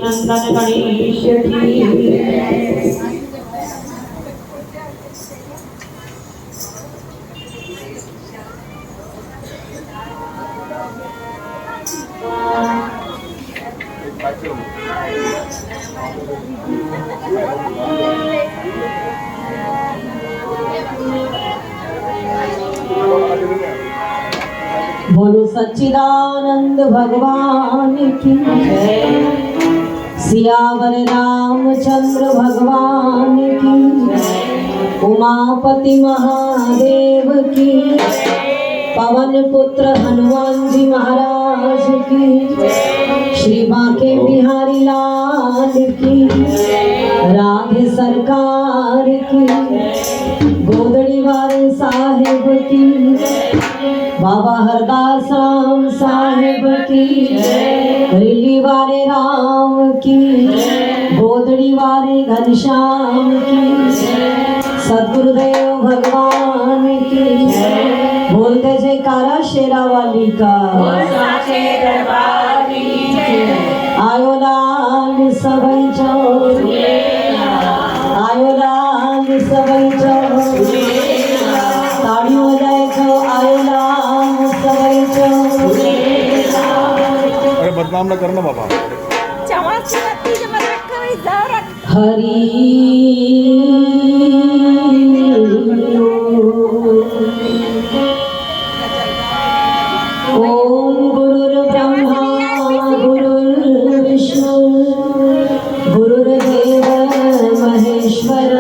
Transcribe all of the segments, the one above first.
नंदन गणेश की बोलो सच्चिदानंद भगवान की जय। सियावर रामचंद्र भगवान की, उमापति महादेव की, पवन पुत्र हनुमान जी महाराज की, श्री बांके बिहारी लाल की, राधे सरकार की, गोदड़ी वाले साहेब की, बाबा हरदास राम साहेब की, रिली वाले राम की, गोदड़ी वाले घनश्याम की, सदगुरुदेव भगवान की, बोलते जयकारा शेरा वाली का। आयो लाल सबई चौ, आयो लाल सबई चौ, ताड़ी हो जाए तो आयो लाल सबई चौ। अरे बदनाम ना करना बाबा। हरि ओम गुरुर्ब्रह्मा गुरुर्विष्णु गुरुर्देव महेश्वर,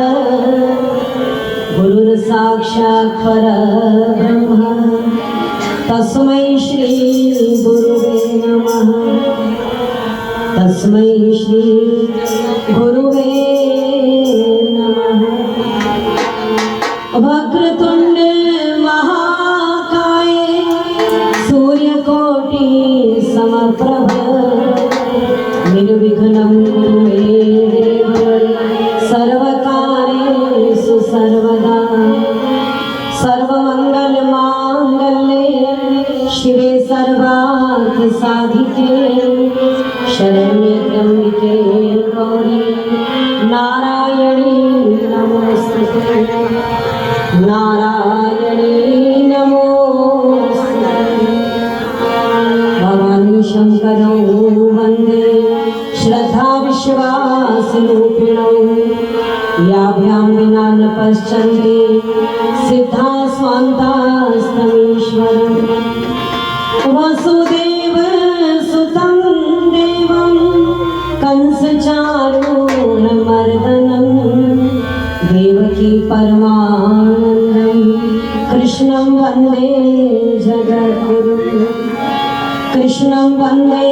गुरुर् साक्षात् परब्रह्म, तस्मै श्री गुरुवे नमः, तस्मै श्री गुरुवे नमः। वक्रतुंड महाकाय सूर्यकोटि समप्रभ, निर्विघ्नं कुरु मे देव, सर्वकार्येषु सर्वदा, सर्वमंगल मांगल्ये शिवे सर्वार्थ साधिके, शरण्ये त्र्यंबके गौरी नारायणी नमोस्तुते, नारायणी नमोस्तुते। भवानी शंकरौ वंदे श्रद्धा विश्वास रूपिणौ, याभ्यां विना न पश्यन्ति सिद्धा स्वान्तास्तमीश्वरम्। वसुदेव सुतं देवं कंसचारूणमर्दनं, देवकी परमानन्दं कृष्णं वन्दे जगद्गुरुं, कृष्णं वन्दे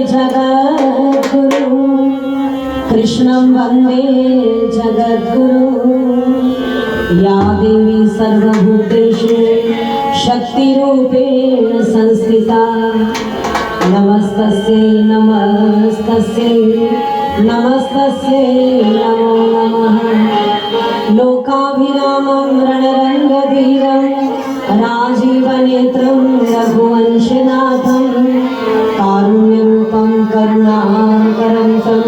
जगद्गुरुं, कृष्णं वन्दे जगद्गुरुं। या देवी सर्वभूतेषु शक्तिरूपेण संस्थिता, नमस्तस्यै नमस्तस्यै नमस्तस्यै नमो नमः। लोकाभिरामं रणरङ्गधीरं, राजीवनेत्रं रघुवंशनाथं, कारुण्यरूपं करुणाकरं तं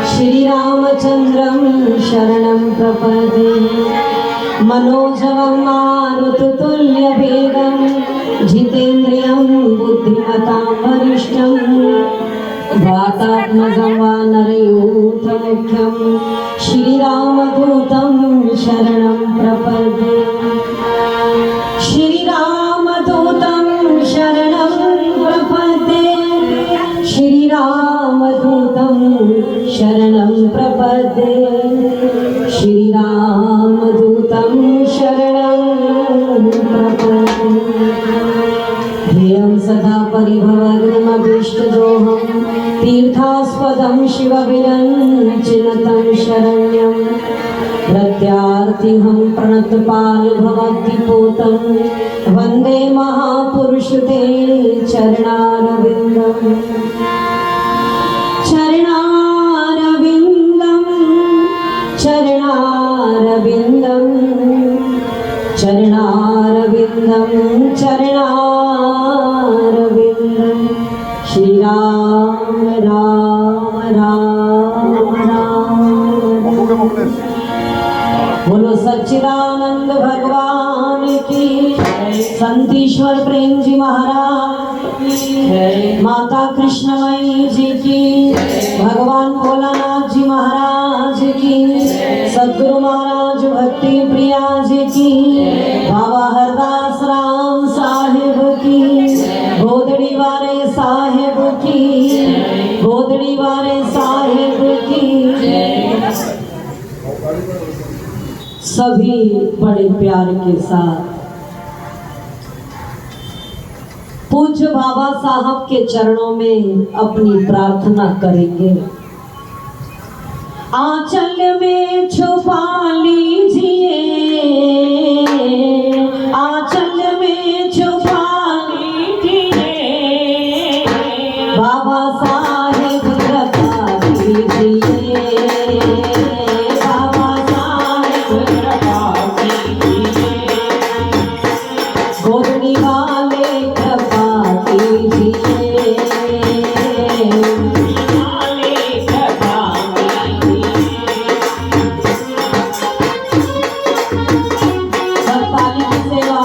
श्रीरामचन्द्रं शरणं प्रपद्ये। मनोजवं मारुततुल्यवेगं, जितेन्द्रियं बुद्धिमतां वरिष्ठं, वातात्मजं वानरयूथमुख्यं श्रीरामदूतं शरणं प्रपद्ये। श्रीरामदूतं शरणं प्रपद्ये, श्रीरामदूतं शरणं प्रपद्ये, श्रीरामदूतं शरणं प्रपद्ये। ध्येयं सदा परिभवग्नमभीष्टदोहं, तीर्थास्पदं शिवविरञ्चिनुतं शरण्यं, प्रत्यार्थिहं प्रणतपाल भवद्दिपोतं वन्दे महापुरुष ते चरणारविन्दं चरणारविन्दं चरणारविन्दं चरणारविन्दं चरणारविन्दं श्री राम राम राम राम बोलो सच्चिदानंद भगवान की संतीश्वर प्रेम जी महाराज की माता कृष्णमयी जी की भगवान भोलानाथ जी महाराज की सद्गुरु महाराज भक्ति प्रिया जी की बाबा हरदास राम साहेब की गोदड़ी वाले साहेब की गोदड़ी वाले साहेब की सभी बड़े प्यार के साथ पूज्य बाबा साहब के चरणों में अपनी प्रार्थना करेंगे। आंचल में छुपा लीजिए, आंचल में छुपा लीजिए, बाबा साहेब कृपा कीजिए, बाबा साहेब कृपा कीजिए, गोदड़ी वाले कृपा कीजिए, वाले कृपा सरताली की सेवा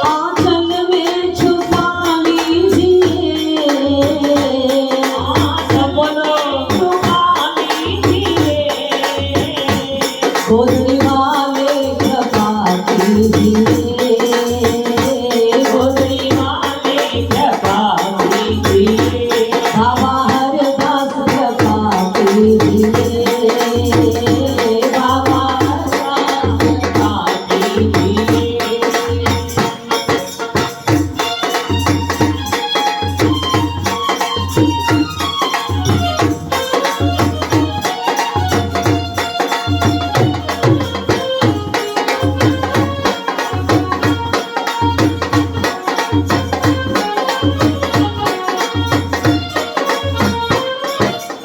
आंचल में छुपा लीजिए, आंचल छुपा लीजिए, गोदड़ी वाले कृपा कीजिए, गोदड़ी वाले कृपा कीजिए, बाबा हरदास कृपा कीजिए, बाबा हरदास कृपा कीजिए।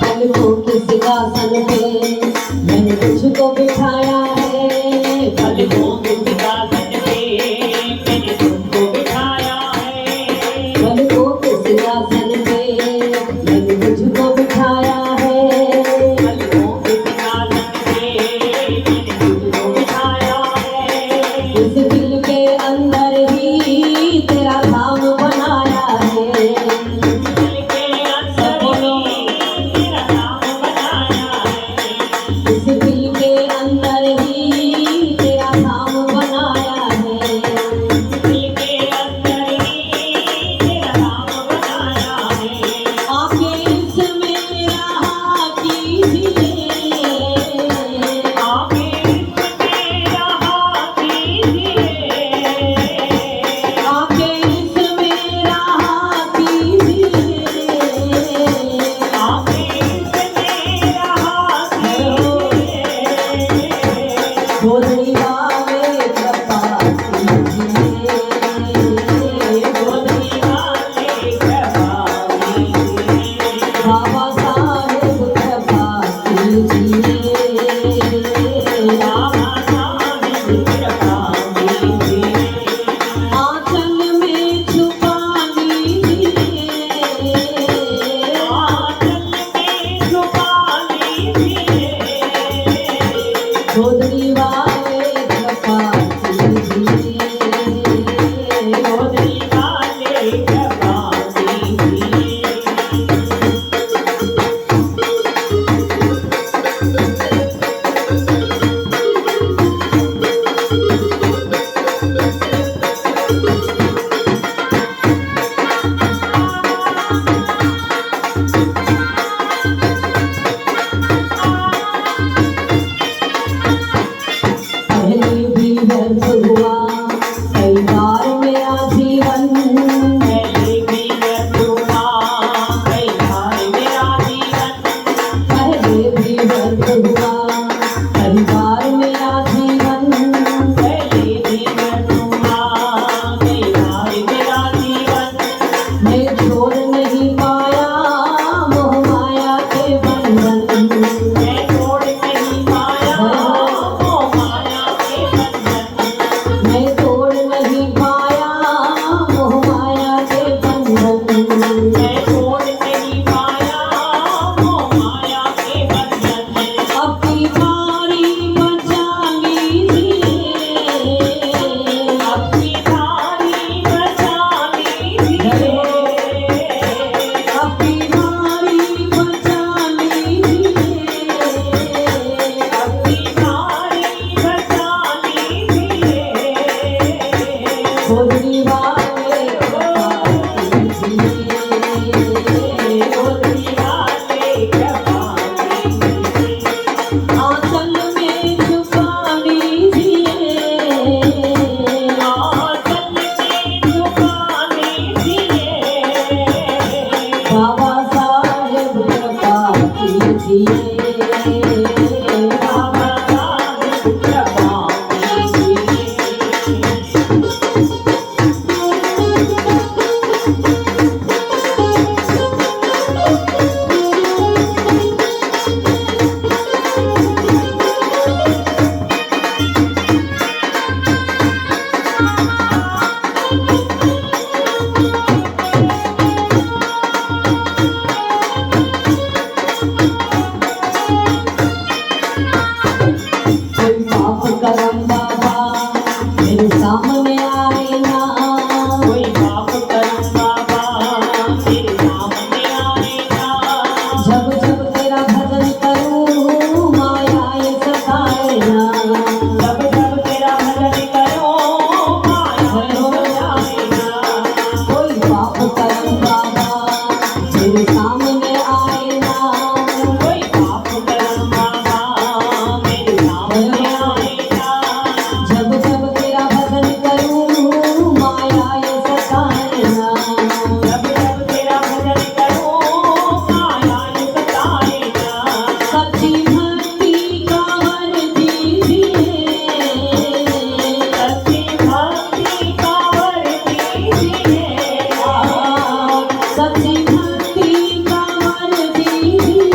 पलकों के सिंहासन पे मैंने तुझको बिठाया है, पलकों के सिंहासन पे मैंने तुझको बिठाया है, पलकों के सिंहासन पे मैंने तुझको बिठाया है, पलकों के सिंहासन पे मैंने तुझको बिठाया है, इस दिल के अंदर ही तेरा धाम बनाया है, दिल के अंदर ही तेरा धाम बनाया है, गोदड़ी वाले कृपा कीजिए, आंचल में छुपा लीजिए, आंचल में छुपा लीजिए, बाबा साहेब कृपा कीजिए, बाबा साहेब कृपा कीजिए। कोई पाप करम बाबा मेरे सामने आए ना, कोई पाप करम बाबा मेरे सामने आए ना, जब जब तेरा भजन करूं माया ये सताए ना, जब जब तेरा भजन करूं माया ये सताए ना, कोई पाप करम बाबा मेरे सामने आए ना, कोई पाप करम बाबा मेरे सामने आए ना, जब जब तेरा भजन करूं माया ये सताए ना, जब जब तेरा भजन करूं माया ये सताए ना, सच्ची भक्ति का वर दीजिए, सच्ची भक्ति का वर दीजिए, सच्ची भक्ति का वर दीजिए,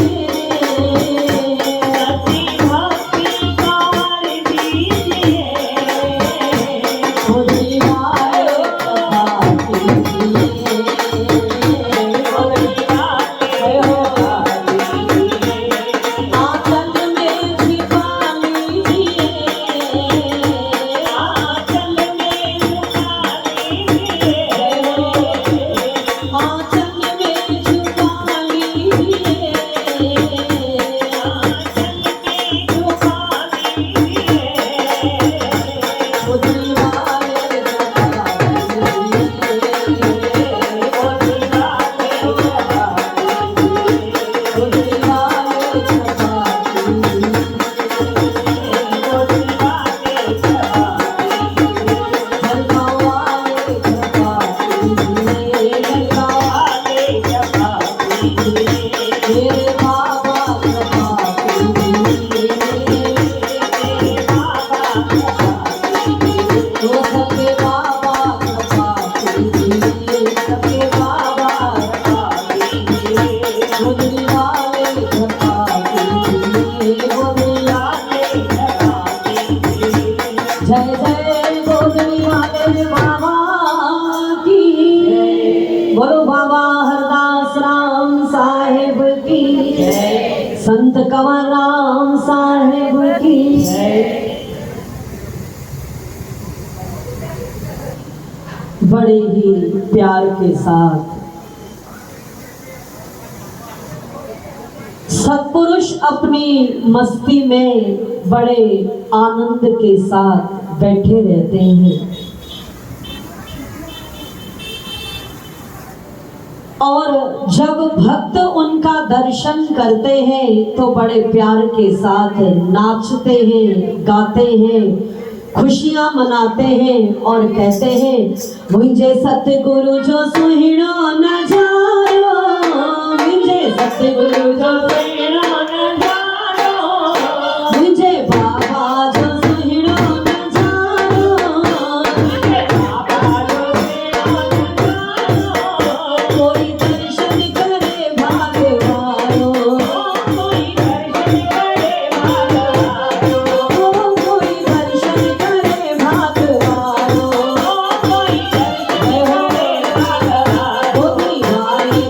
सच्ची भक्ति का वर दीजिए, गोदड़ी वाले कृपा कीजिए, गोदड़ी वाले कृपा कीजिए, आंचल में छिपा लीजिए, आंचल में छुपा लीजिए, आंचल में छुपा लीजिए, आंचल में छुपा लीजिए, गोदड़ी वाले कृपा कीजिए, गोदड़ी वाले कृपा कीजिए, गोदड़ी वाले कृपा कीजिए, गोदड़ी वाले कृपा कीजिए, जलगांव वाले कृपा कीजिए, जलगांव वाले कृपा कीजिए, मेरे बाबा कृपा कीजिए, मेरे बाबा कृपा कीजिए, तो सबके बाबा कृपा कीजिए, सबके बाबा कृपा कीजिए, गोदड़ी वाले कृपा कीजिए, गोदड़ी वाले कृपा कीजिए, जय जय गोदड़ी वाले बाबा की, बोलो बाबा हरदास राम साहेब की, संत कंवर राम साहेब की। बड़े ही प्यार के साथ सत्पुरुष अपनी मस्ती में बड़े आनंद के साथ बैठे रहते हैं, और जब भक्त उनका दर्शन करते हैं तो बड़े प्यार के साथ नाचते हैं, गाते हैं, खुशियां मनाते हैं और कहते हैं मुझे सतगुरु जो सुहिणो नजारो, मुझे सतगुरु जो सुहिणो नजारो, मुझे बाबा जो सुहिणो नजारो, मुझे बाबा जो सुहिणो नजारो, कोई दर्शन करे भागवारो, कोई दर्शन करे भागवारो, कोई दर्शन करे भागवारो, कोई दर्शन करे भागवारो, गोदड़ी वाले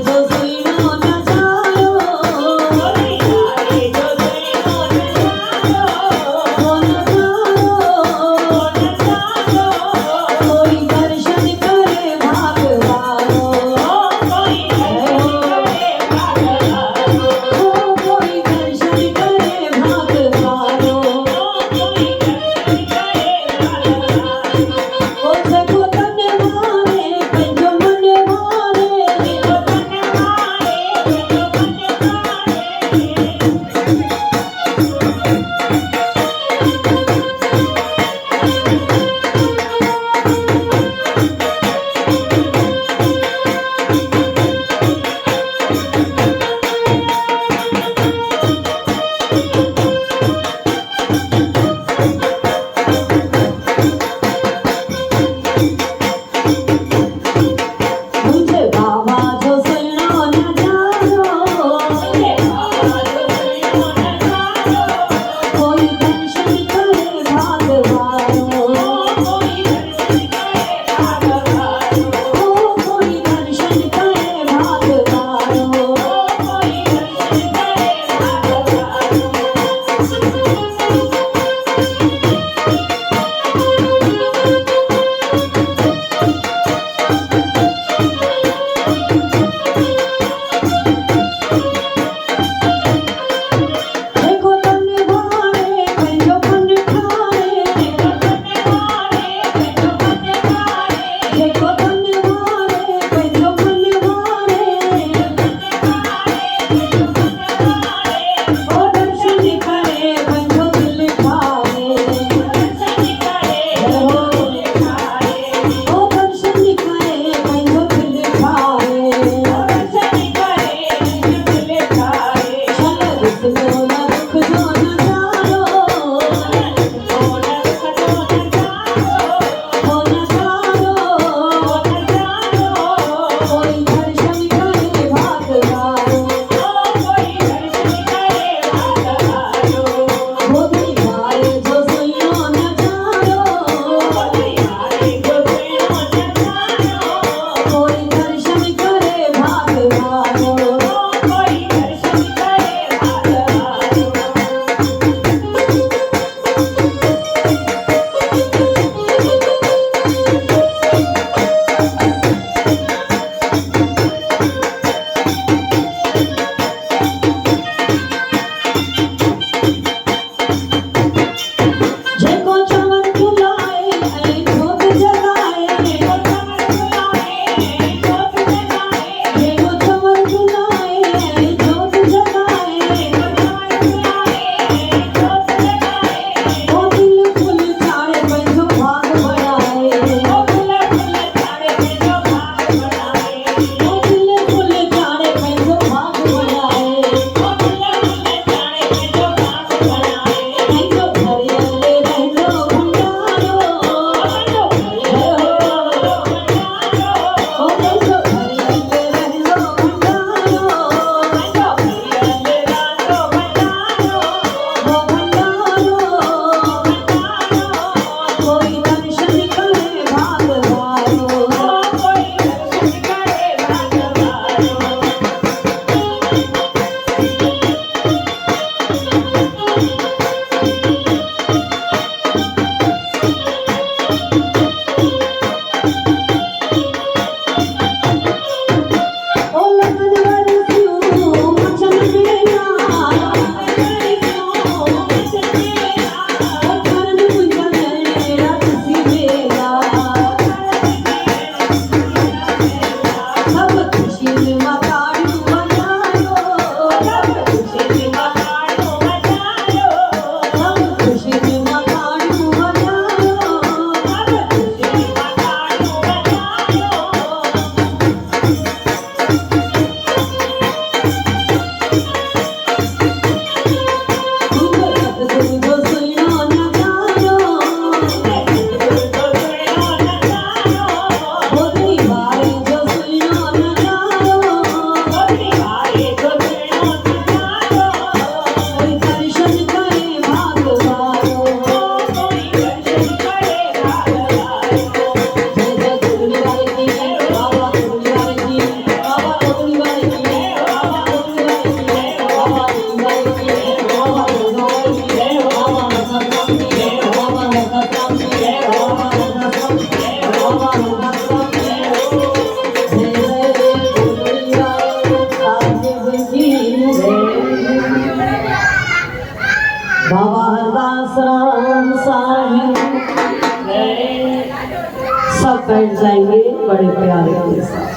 सब बैठ जाएंगे बड़े प्यारे के साथ।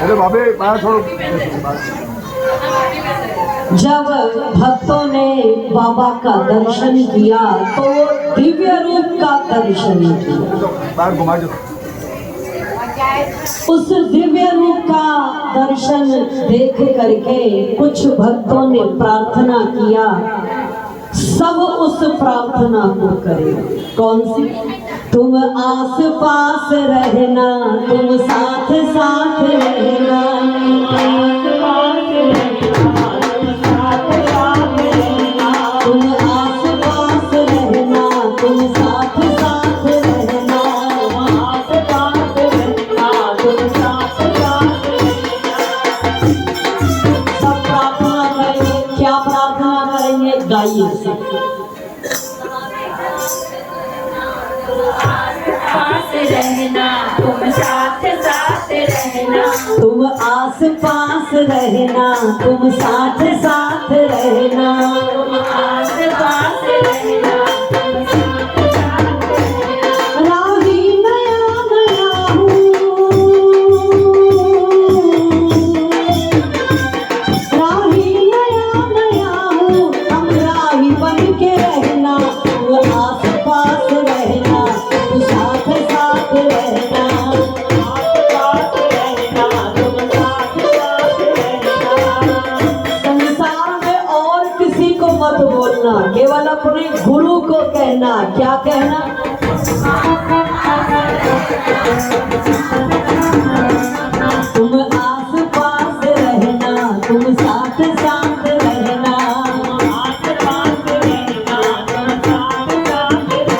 अरे बाबे बाहर छोड़ो। जब भक्तों ने बाबा का दर्शन किया तो दिव्य रूप का दर्शन किया। बाहर घुमा दो। उस दिव्य रूप का दर्शन देख करके कुछ भक्तों ने प्रार्थना किया। सब उस प्रार्थना को करें। कौन सी? तुम आस पास रहना, तुम साथ साथ रहना, तुम आस पास रहना, तुम साथ साथ रहना, आस पास रहना, तुम साथ साथ रहना। सब प्रार्थना करेंगे। क्या प्रार्थना करेंगे? गाइए से। रहना, तुम साथ साथ रहना, तुम आस पास रहना, तुम साथ साथ रहना, तुम आस पास रहना, तुम साथ साथ रहना। राही नया नया हूँ, राही नया नया हूँ, हम राही बन के रहना। तुम आस पास रहना, तुम साथ साथ रहना, संसार में और किसी को मत बोलना, केवल अपने गुरु को कहना। क्या कहना? तुम आस पास रहना, तुम साथ साथ रहना, आस पास रहना, तुम साथ साथ रहना।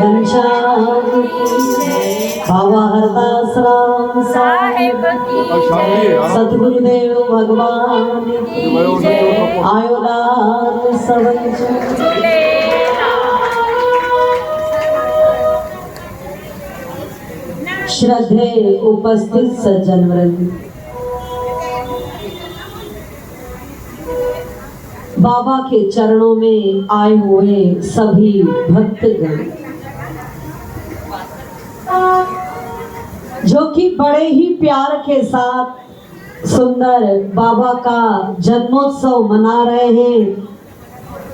घनश्याम की, बाबा हरदास राम साहिब की, सतगुरुदेव भगवान की, आयो लाल सवन श्रद्धे उपस्थित सज्जन वृंद, बाबा के चरणों में आए हुए सभी भक्तगण, जो कि बड़े ही प्यार के साथ सुंदर बाबा का जन्मोत्सव मना रहे हैं।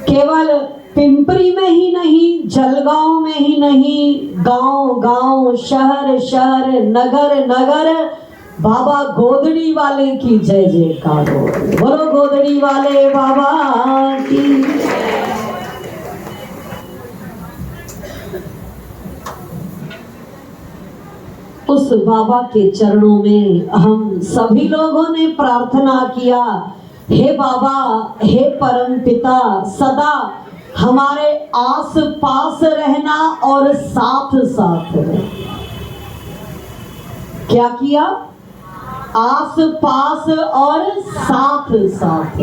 केवल पिंपरी में ही नहीं, जलगांव में ही नहीं, गांव गांव, शहर शहर, नगर नगर बाबा गोदड़ी वाले की जय जयकार हो। बोलो गोदड़ी वाले बाबा की। उस बाबा के चरणों में हम सभी लोगों ने प्रार्थना किया, हे बाबा, हे परम पिता, सदा हमारे आस पास रहना और साथ साथ रहना। क्या किया? आस पास और साथ साथ।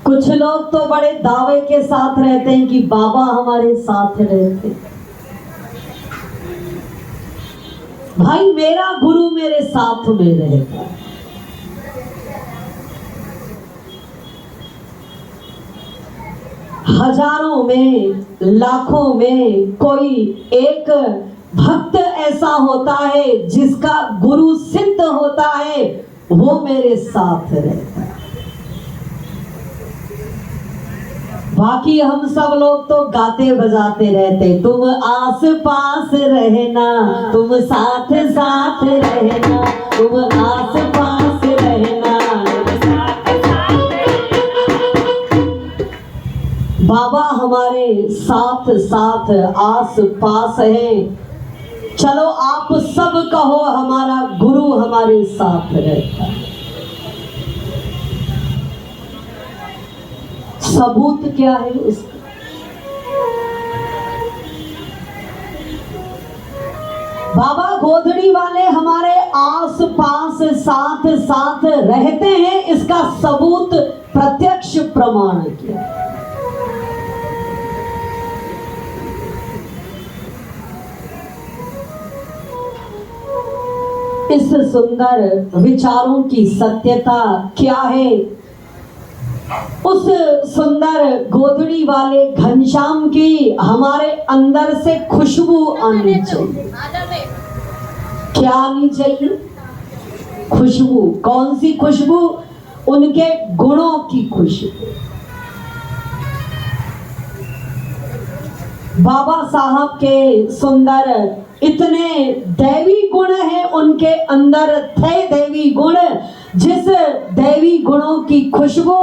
कुछ लोग तो बड़े दावे के साथ रहते हैं कि बाबा हमारे साथ रहते। भाई, मेरा गुरु मेरे साथ में रहेगा। हजारों में, लाखों में कोई एक भक्त ऐसा होता है जिसका गुरु सिद्ध होता है, वो मेरे साथ रहता है। बाकी हम सब लोग तो गाते बजाते रहते, तुम आस पास रहना, तुम साथ साथ रहना, तुम आस पास रहना। बाबा हमारे साथ साथ आस पास है। चलो आप सब कहो, हमारा गुरु हमारे साथ रहता है। सबूत क्या है उसका? बाबा गोदड़ी वाले हमारे आस पास साथ साथ रहते हैं, इसका सबूत प्रत्यक्ष प्रमाण क्या? इस सुंदर विचारों की सत्यता क्या है? उस सुंदर गोदड़ी वाले घनश्याम की हमारे अंदर से खुशबू आनी चाहिए। क्या आनी चाहिए? खुशबू। कौन सी खुशबू? उनके गुणों की खुशबू। बाबा साहब के सुंदर इतने दैवी गुण हैं उनके अंदर, थे दैवी गुण, जिस दैवी गुणों की खुशबू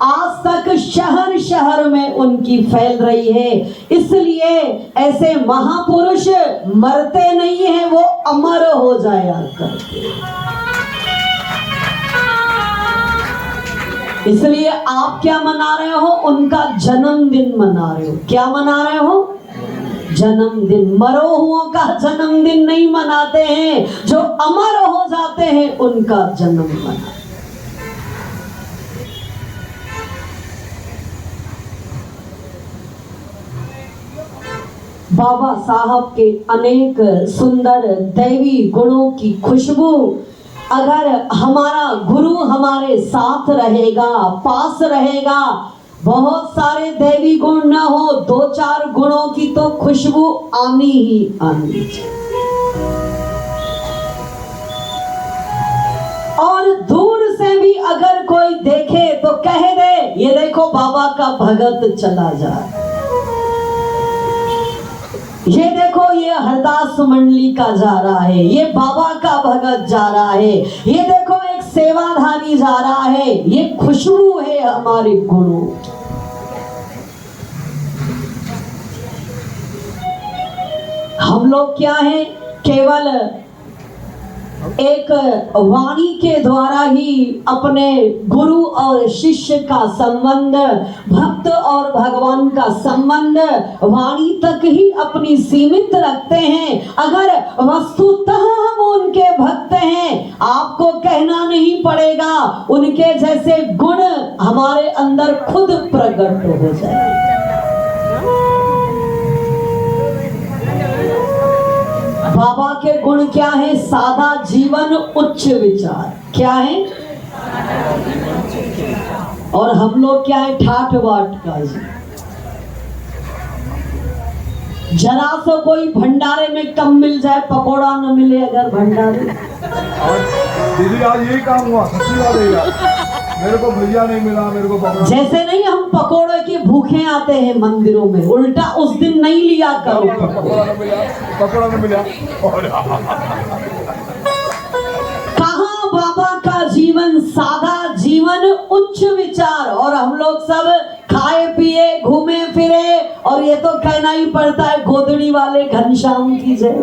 आज तक शहर शहर में उनकी फैल रही है। इसलिए ऐसे महापुरुष मरते नहीं हैं, वो अमर हो जाया करते। इसलिए आप क्या मना रहे हो? उनका जन्मदिन मना रहे हो। क्या मना रहे हो? जन्मदिन। मरो हुओं का जन्मदिन नहीं मनाते हैं, जो अमर हो जाते हैं उनका जन्म मना। बाबा साहब के अनेक सुंदर दैवी गुणों की खुशबू, अगर हमारा गुरु हमारे साथ रहेगा, पास रहेगा, बहुत सारे दैवी गुण न हो, दो चार गुणों की तो खुशबू आनी ही आनी चाहिए। और दूर से भी अगर कोई देखे तो कह दे, ये देखो बाबा का भगत चला जा रहा है, ये देखो ये हरदास मंडली का जा रहा है, ये बाबा का भगत जा रहा है, ये देखो एक सेवाधारी जा रहा है। ये खुशबू है हमारे गुणों। हम लोग क्या है? केवल एक वाणी के द्वारा ही अपने गुरु और शिष्य का संबंध, भक्त और भगवान का संबंध वाणी तक ही अपनी सीमित रखते हैं। अगर वस्तुतः हम उनके भक्त हैं, आपको कहना नहीं पड़ेगा, उनके जैसे गुण हमारे अंदर खुद प्रकट हो जाए। बाबा के गुण क्या है? सादा जीवन, उच्च विचार। क्या है? और हम लोग क्या है? ठाठ बाट का जी। जरा सा कोई भंडारे में कम मिल जाए, पकोड़ा न मिले अगर भंडारे। और दीदी आज यही काम हुआ, सच्ची बात है यार। मेरे को भैया नहीं मिला, मेरे को पकड़ा। जैसे नहीं हम पकोड़े के भूखे आते हैं मंदिरों में, उल्टा उस दिन नहीं लिया करो पकौड़ा न मिला। कहाँ बाबा का जीवन? सादा जीवन, उच्च विचार। और हम लोग सब खाए पिए घूमे फिरे, और ये तो कहना ही पड़ता है गोदड़ी वाले घनश्याम की जय।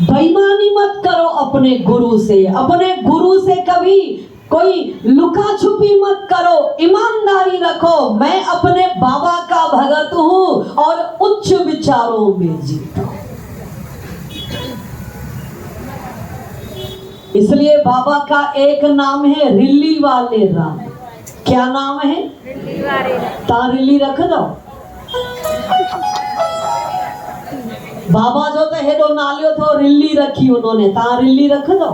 बेईमानी मत करो अपने गुरु से। अपने गुरु से कभी कोई लुका छुपी मत करो, ईमानदारी रखो। मैं अपने बाबा का भगत हूं और उच्च विचारों में जीता हूं। इसलिए बाबा का एक नाम है रिल्ली वाले राम। क्या नाम है? रिल्ली रख दो। बाबा जो तो हेडो नालियो थो रिल्ली रखी उन्होंने, ता रिल्ली रख दो।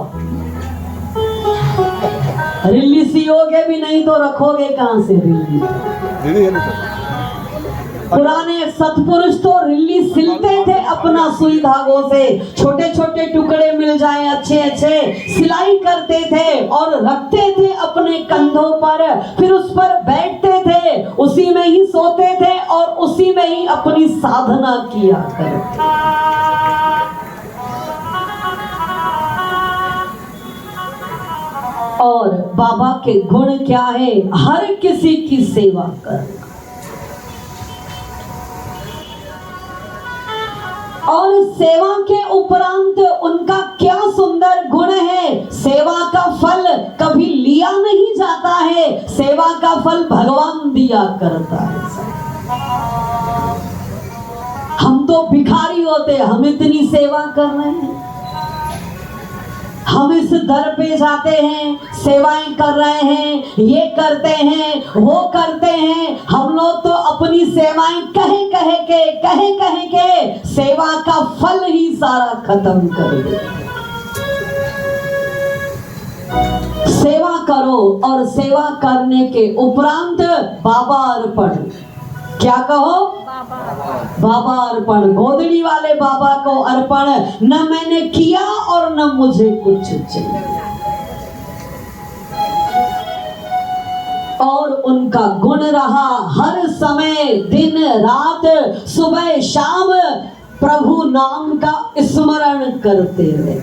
रिल्ली सियोगे भी नहीं तो रखोगे कहां से रिल्ली? पुराने सतपुरुष तो रिल्ली सिलते थे अपना सुई धागों से, छोटे छोटे टुकड़े मिल जाए अच्छे अच्छे, सिलाई करते थे और रखते थे अपने कंधों पर, फिर उस पर बैठते थे, उसी में ही सोते थे और उसी में ही अपनी साधना किया करते। और बाबा के गुण क्या है? हर किसी की सेवा करना। और सेवा के उपरांत उनका क्या सुंदर गुण है? सेवा का फल कभी लिया नहीं जाता है, सेवा का फल भगवान दिया करता है। हम तो भिखारी होते, हम इतनी सेवा कर रहे हैं, हम इस दर पे जाते हैं, सेवाएं कर रहे हैं, ये करते हैं, वो करते हैं। हम लोग तो अपनी सेवाएं कहे के सेवा का फल ही सारा खत्म कर दे। सेवा करो और सेवा करने के उपरांत बाबा अर्पण। क्या कहो? बाबा अर्पण। गोदड़ी वाले बाबा को अर्पण। न मैंने किया और न मुझे कुछ चाहिए। और उनका गुण रहा हर समय, दिन रात, सुबह शाम प्रभु नाम का स्मरण करते रहे,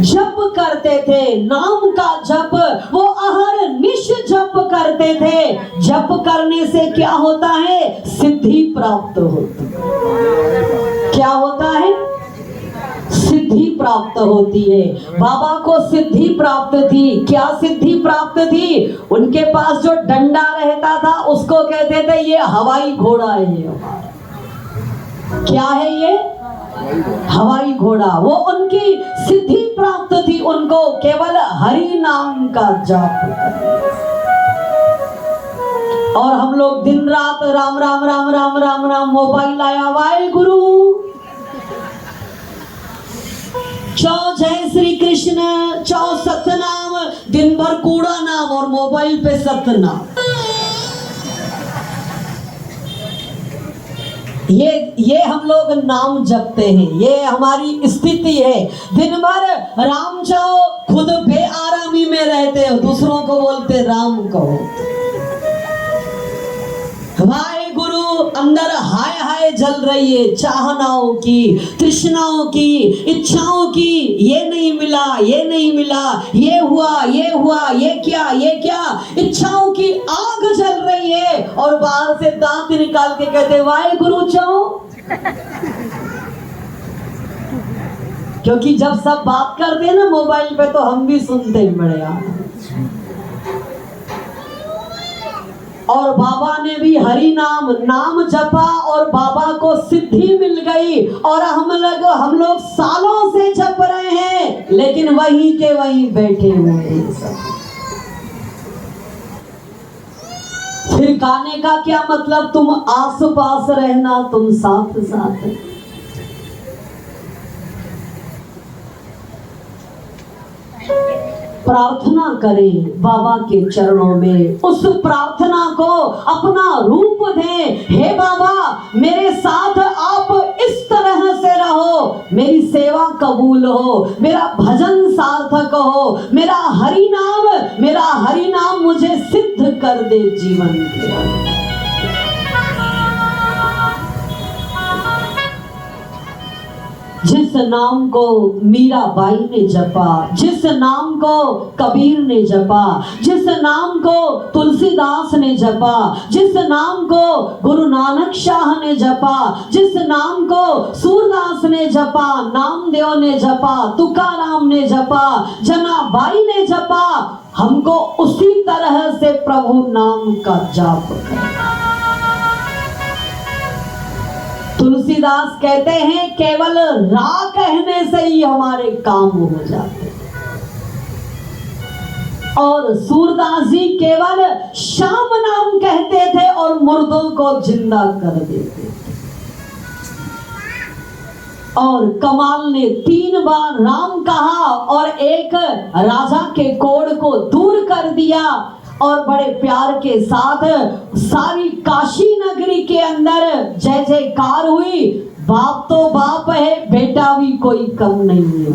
जप करते थे, नाम का जप, वो अहर निश जप करते थे। जप करने से क्या होता है? सिद्धि प्राप्त होती है। क्या होता है? सिद्धि प्राप्त होती है। बाबा को सिद्धि प्राप्त थी। क्या सिद्धि प्राप्त थी? उनके पास जो डंडा रहता था उसको कहते थे ये हवाई घोड़ा है। ये क्या है? ये हवाई घोड़ा। वो उनकी सिद्धि प्राप्त थी, उनको केवल हरि नाम का जाप। और हम लोग दिन रात राम राम राम राम राम राम, मोबाइल आया, वाहे गुरु, चौ जय श्री कृष्ण, चौ सतनाम, दिन भर कूड़ा नाम और मोबाइल पे सतनाम। ये हम लोग नाम जपते हैं, ये हमारी स्थिति है। दिन भर राम जाओ, खुद बेआरामी में रहते हो, दूसरों को बोलते राम कहो। वाहे गुरु अंदर हाय हाय जल रही है, चाहनाओं की, तृष्णाओं की, इच्छाओं की, ये नहीं मिला, ये नहीं मिला, ये हुआ, ये हुआ, ये क्या, इच्छाओं की आग जल रही है और बाहर से दांत निकाल के कहते वाहे गुरु चाहो। क्योंकि जब सब बात करते हैं ना मोबाइल पे तो हम भी सुनते हैं बढ़िया। और बाबा ने भी हरि नाम जपा और बाबा को सिद्धि मिल गई और हम लोग सालों से जप रहे हैं लेकिन वहीं के वहीं बैठे हुए हैं सब। फिर गाने का क्या मतलब, तुम आस पास रहना, तुम साथ साथ। प्रार्थना करें बाबा के चरणों में, उस प्रार्थना को अपना रूप दें। हे बाबा मेरे साथ आप इस तरह से रहो, मेरी सेवा कबूल हो, मेरा भजन सार्थक हो, मेरा हरि नाम मुझे सिद्ध कर दे जीवन के। जिस नाम को मीराबाई ने जपा, जिस नाम को कबीर ने जपा, जिस नाम को तुलसीदास ने जपा, जिस नाम को गुरु नानक शाह ने जपा, जिस नाम को सूरदास ने जपा, नामदेव ने जपा, तुकाराम ने जपा, जनाबाई ने जपा, हमको उसी तरह से प्रभु नाम का जाप करना। तुलसीदास कहते हैं केवल रा कहने से ही हमारे काम हो जाते हैं और सूरदास जी केवल श्याम नाम कहते थे और मुर्दों को जिंदा कर देते थे। और कमाल ने 3 बार राम कहा और एक राजा के कोड़ को दूर कर दिया और बड़े प्यार के साथ सारी काशी नगरी के अंदर जय जयकार हुई। बाप तो बाप है, बेटा भी कोई कम नहीं है।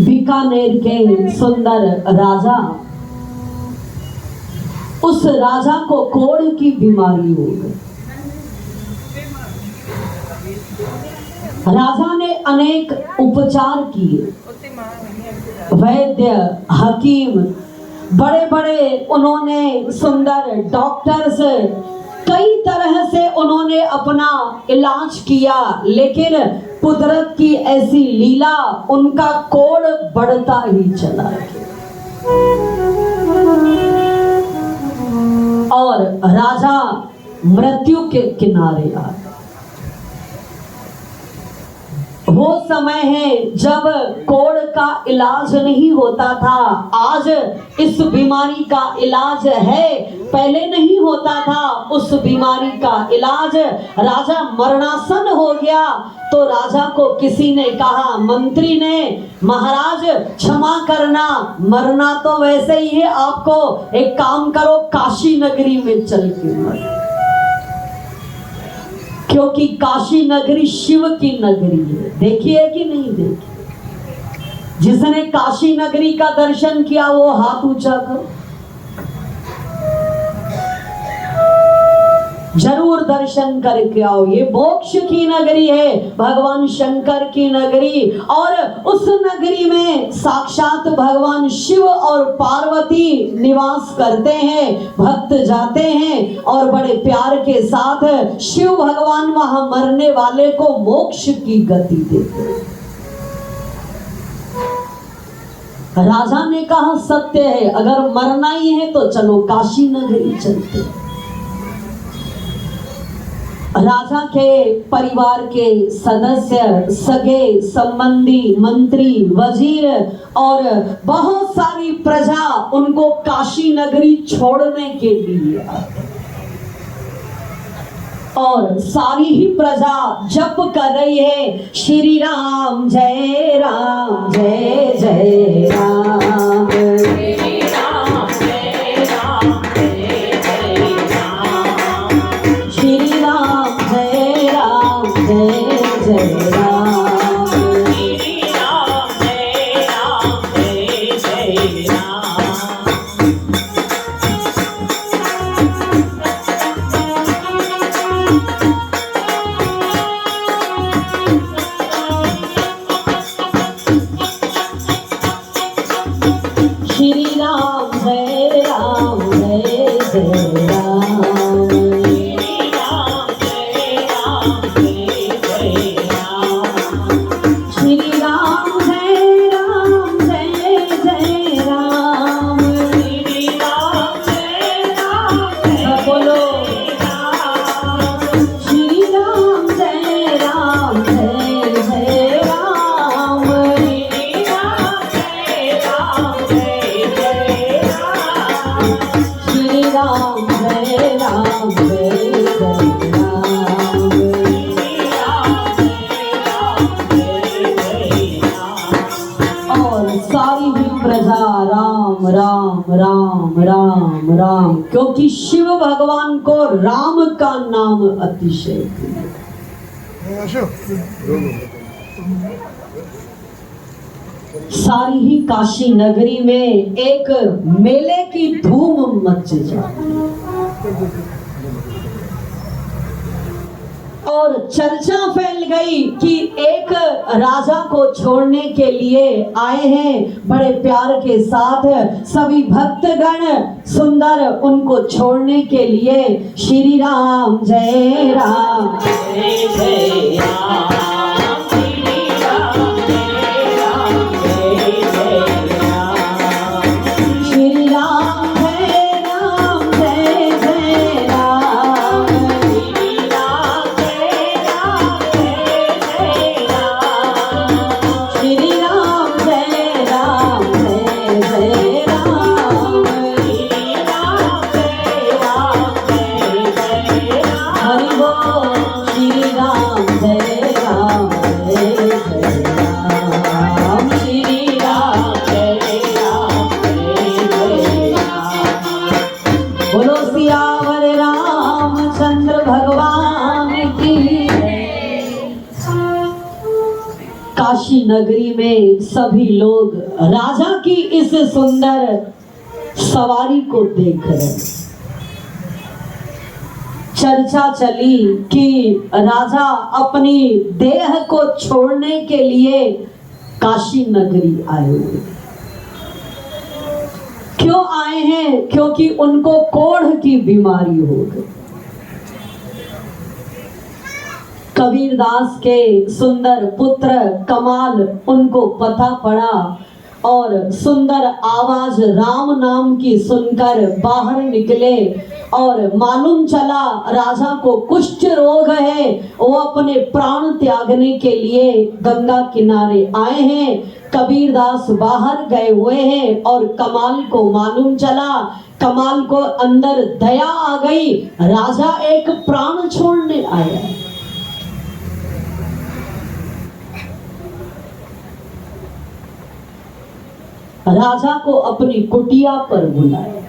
बीकानेर के सुंदर राजा, उस राजा को कोढ़ की बीमारी हो गई। राजा ने अनेक उपचार किए, वैद्य, हकीम, बड़े बड़े उन्होंने सुंदर डॉक्टर्स, कई तरह से उन्होंने अपना इलाज किया, लेकिन कुदरत की ऐसी लीला, उनका कोढ़ बढ़ता ही चला गया। और राजा मृत्यु के किनारे आ गया। वो समय है जब कोढ़ का इलाज नहीं होता था। आज इस बीमारी का इलाज है, पहले नहीं होता था। उस बीमारी का इलाज, राजा मरणासन हो गया तो राजा को किसी ने कहा, मंत्री ने, महाराज क्षमा करना, मरना तो वैसे ही है, आपको एक काम करो, काशी नगरी में चल के मरो, क्योंकि काशी नगरी शिव की नगरी है। देखी है कि नहीं देखी? जिसने काशी नगरी का दर्शन किया वो हाथ ऊंचा करो। जरूर दर्शन करके आओ। ये मोक्ष की नगरी है, भगवान शंकर की नगरी, और उस नगरी में साक्षात भगवान शिव और पार्वती निवास करते हैं। भक्त जाते हैं और बड़े प्यार के साथ शिव भगवान वहां मरने वाले को मोक्ष की गति देते हैं। राजा ने कहा सत्य है, अगर मरना ही है तो चलो काशी नगरी चलते हैं। राजा के परिवार के सदस्य, सगे संबंधी, मंत्री, वजीर और बहुत सारी प्रजा उनको काशी नगरी छोड़ने के लिए आते, और सारी ही प्रजा जप कर रही है, श्री राम जय राम जय जय राम, श्री राम जय राम जय जय राम, श्री राम जय राम जय जय राम, श्री राम जय राम जय राम जय जय राम। और सारी भी प्रजा राम राम राम राम राम, क्योंकि शिव भगवान को राम का नाम अतिशय प्रिय। सारी ही काशी नगरी में एक मेले की धूम मच जाती और चर्चा फैल गई कि एक राजा को छोड़ने के लिए आए हैं बड़े प्यार के साथ सभी भक्तगण सुंदर, उनको छोड़ने के लिए श्री राम जय राम जय जय राम। काशी नगरी में सभी लोग राजा की इस सुंदर सवारी को देख रहे। चर्चा चली कि राजा अपनी देह को छोड़ने के लिए काशी नगरी आए हुए। क्यों आए हैं? क्योंकि उनको कोढ़ की बीमारी हो गई। कबीरदास के सुंदर पुत्र कमाल उनको पता पड़ा और सुंदर आवाज राम नाम की सुनकर बाहर निकले और मालूम चला राजा को कुष्ठ रोग है। वो अपने प्राण त्यागने के लिए गंगा किनारे आए हैं। कबीरदास बाहर गए हुए हैं और कमाल को मालूम चला। कमाल को अंदर दया आ गई, राजा एक प्राण छोड़ने आया। राजा को अपनी कुटिया पर बुलाया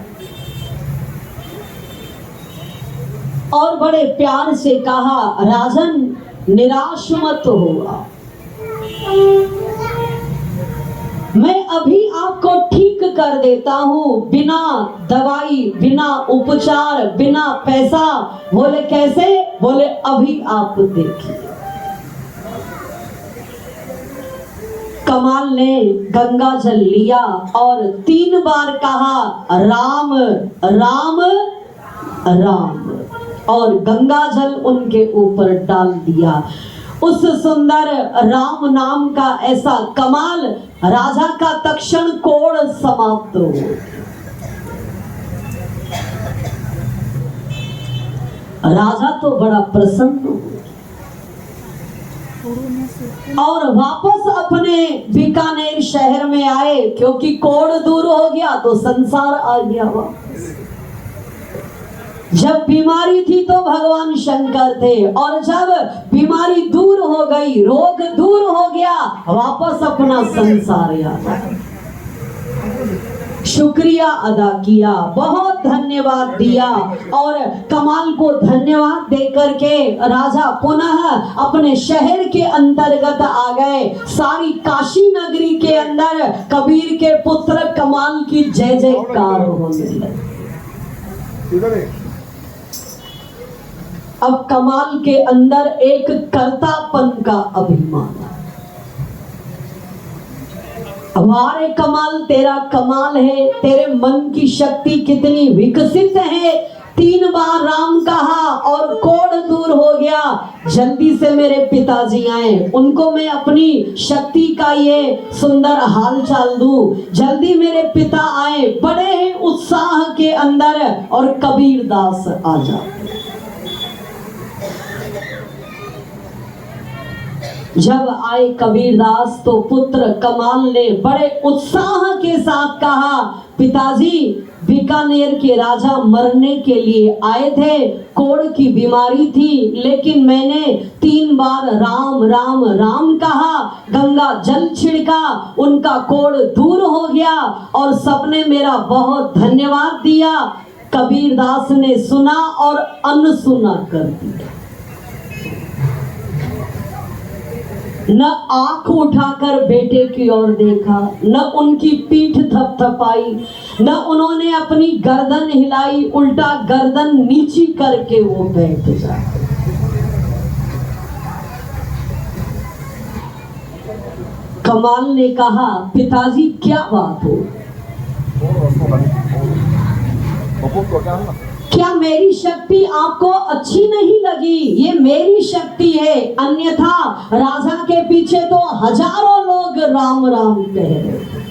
और बड़े प्यार से कहा, राजन निराश मत हुआ, मैं अभी आपको ठीक कर देता हूं, बिना दवाई, बिना उपचार, बिना पैसा। बोले कैसे? बोले अभी आप देखिए। कमाल ने गंगा जल लिया और 3 बार कहा राम राम राम और गंगा जल उनके ऊपर डाल दिया। उस सुंदर राम नाम का ऐसा कमाल, राजा का तक्षण कोढ़ समाप्त हो। राजा तो बड़ा प्रसन्न हो और वापस अपने बीकानेर शहर में आए, क्योंकि कोढ़ दूर हो गया तो संसार आ गया वापस। जब बीमारी थी तो भगवान शंकर थे और जब बीमारी दूर हो गई, रोग दूर हो गया, वापस अपना संसार याद। शुक्रिया अदा किया, बहुत धन्यवाद दिया और कमाल को धन्यवाद देकर के राजा पुनः अपने शहर के अंतर्गत आ गए। सारी काशी नगरी के अंदर कबीर के पुत्र कमाल की जय जयकार होने लगी। अब कमाल के अंदर एक कर्तापन का अभिमान। हमारे कमाल, तेरा कमाल है, तेरे मन की शक्ति कितनी विकसित है। 3 बार राम कहा और कोढ़ दूर हो गया। जल्दी से मेरे पिताजी आए, उनको मैं अपनी शक्ति का ये सुंदर हाल चाल दूं। जल्दी मेरे पिता आए, बड़े ही उत्साह के अंदर और कबीरदास आ जाते। जब आए कबीरदास तो पुत्र कमाल ने बड़े उत्साह के साथ कहा, पिताजी बीकानेर के राजा मरने के लिए आए थे, कोढ़ की बीमारी थी, लेकिन मैंने 3 बार राम राम राम कहा, गंगा जल छिड़का, उनका कोढ़ दूर हो गया और सबने मेरा बहुत धन्यवाद दिया। कबीर दास ने सुना और अनसुना कर दिया। न आंख उठाकर बेटे की ओर देखा, न उनकी पीठ थपथपाई, न उन्होंने अपनी गर्दन हिलाई, उल्टा गर्दन नीची करके वो बैठ जाते। कमाल ने कहा, पिताजी क्या बात हो, क्या मेरी शक्ति आपको अच्छी नहीं लगी? ये मेरी शक्ति है, अन्यथा राजा के पीछे तो हजारों लोग राम राम कह रहे थे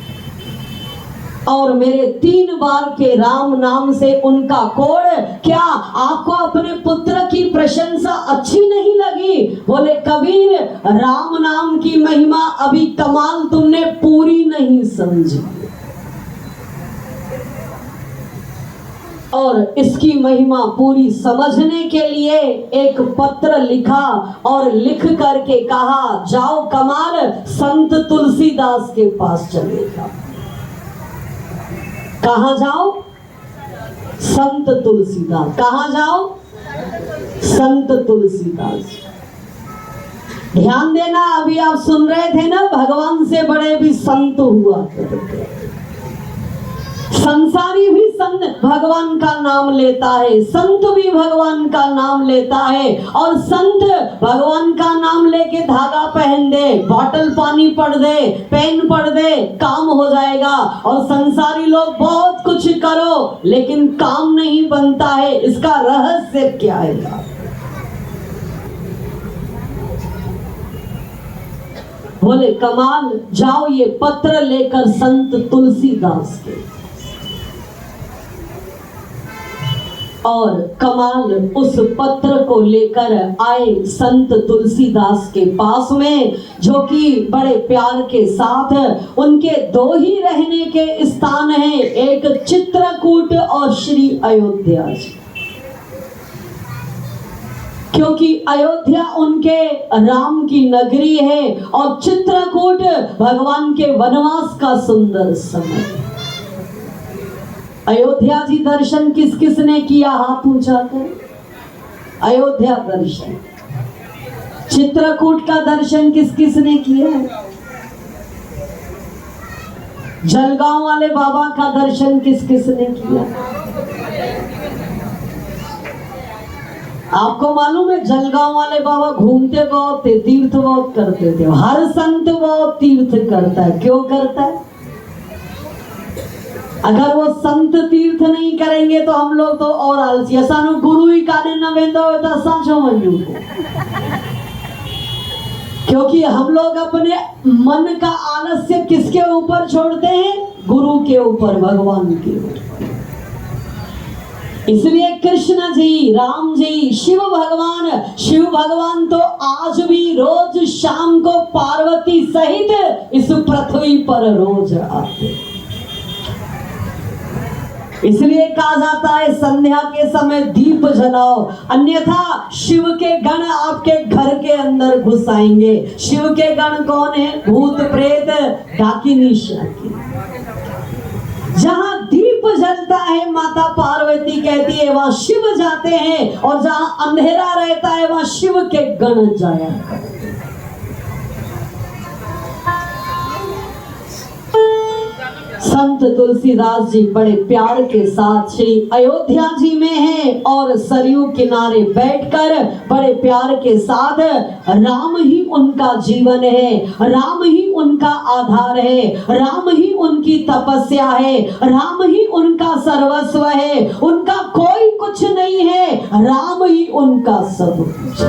और मेरे 3 बार के राम नाम से उनका कोढ़, क्या आपको अपने पुत्र की प्रशंसा अच्छी नहीं लगी? बोले कबीर, राम नाम की महिमा अभी कमाल तुमने पूरी नहीं समझी और इसकी महिमा पूरी समझने के लिए एक पत्र लिखा और लिख करके कहा, जाओ कमाल संत तुलसीदास के पास चलेगा। कहाँ जाओ? संत तुलसीदास। कहाँ जाओ? संत तुलसीदास। ध्यान देना, अभी आप सुन रहे थे ना, भगवान से बड़े भी संत हुआ करते। संसारी भी संत भगवान का नाम लेता है, संत भी भगवान का नाम लेता है और संत भगवान का नाम लेके धागा पहन दे, बॉटल पानी पढ़ दे, पेन पढ़ दे, काम हो जाएगा। और संसारी लोग बहुत कुछ करो लेकिन काम नहीं बनता है, इसका रहस्य क्या है? बोले कमाल, जाओ ये पत्र लेकर संत तुलसीदास के। और कमाल उस पत्र को लेकर आए संत तुलसीदास के पास में, जो कि बड़े प्यार के साथ उनके 2 ही रहने के स्थान हैं, एक चित्रकूट और श्री अयोध्या जी। क्योंकि अयोध्या उनके राम की नगरी है और चित्रकूट भगवान के वनवास का सुंदर समय। अयोध्या जी दर्शन किस किस ने किया? हाथ ऊंचा कर। अयोध्या दर्शन। चित्रकूट का दर्शन किस किस ने किया? जलगांव वाले बाबा का दर्शन किस किस ने किया? आपको मालूम है, जलगांव वाले बाबा घूमते बहुत थे, तीर्थ बहुत करते थे। हर संत बहुत तीर्थ करता है। क्यों करता है? अगर वो संत तीर्थ नहीं करेंगे तो हम लोग तो और आलसी। असानु गुरु ही काने न वेंदा हो तो असा छो मंजू को। क्योंकि हम लोग अपने मन का आलस्य किसके ऊपर छोड़ते हैं? गुरु के ऊपर, भगवान के ऊपर। इसलिए कृष्ण जी, राम जी, शिव भगवान तो आज भी रोज शाम को पार्वती सहित इस पृथ्वी पर रोज आते। इसलिए कहा जाता है संध्या के समय दीप जलाओ, अन्यथा शिव के गण आपके घर के अंदर घुस आएंगे। शिव के गण कौन है? भूत प्रेत डाकिनी शाकिनी। जहां दीप जलता है, माता पार्वती कहती है वहां शिव जाते हैं, और जहां अंधेरा रहता है वहां शिव के गण जाया करते। संत तुलसीदास जी बड़े प्यार के साथ श्री अयोध्या जी में हैं और सरयू किनारे बैठकर बड़े प्यार के साथ राम ही उनका जीवन है, राम ही उनका आधार है, राम ही उनकी तपस्या है, राम ही उनका सर्वस्व है, उनका कोई कुछ नहीं है, राम ही उनका सब कुछ।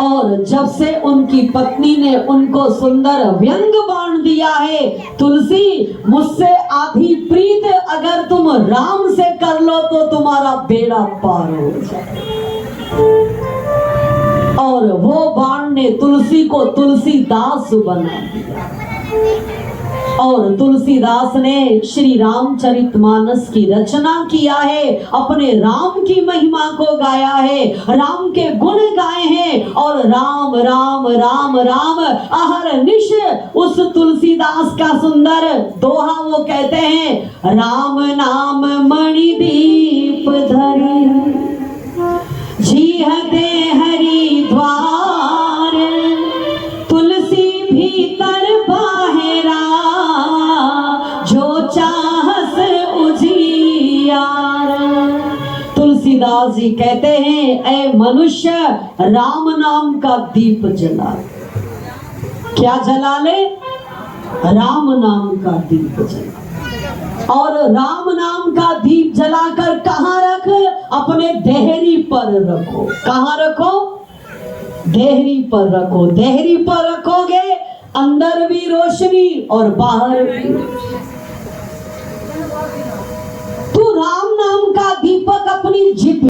और जब से उनकी पत्नी ने उनको सुंदर व्यंग बाण दिया है, तुलसी मुझसे आधी प्रीत अगर तुम राम से कर लो तो तुम्हारा बेड़ा पार हो जाए। और वो बाण ने तुलसी को तुलसीदास बना दिया। और तुलसीदास ने श्री रामचरितमानस की रचना किया है, अपने राम की महिमा को गाया है, राम के गुण गाए हैं और राम राम राम राम अहरनिश उस तुलसीदास का सुंदर दोहा वो कहते हैं, राम नाम मणिदीप धरी जीहते हरिद्वार, तुलसी भीतर बाहरा जो चाहस उजियार। तुलसीदास जी कहते हैं, ऐ मनुष्य राम नाम का दीप जला। क्या जला ले? राम नाम का दीप जला। और राम नाम का दीप जलाकर कहाँ रख? अपने देहरी पर रखो। कहाँ रखो? देहरी पर रखो। देहरी पर रखोगे अंदर भी रोशनी और बाहर भी। तू राम नाम का दीपक अपनी जिभ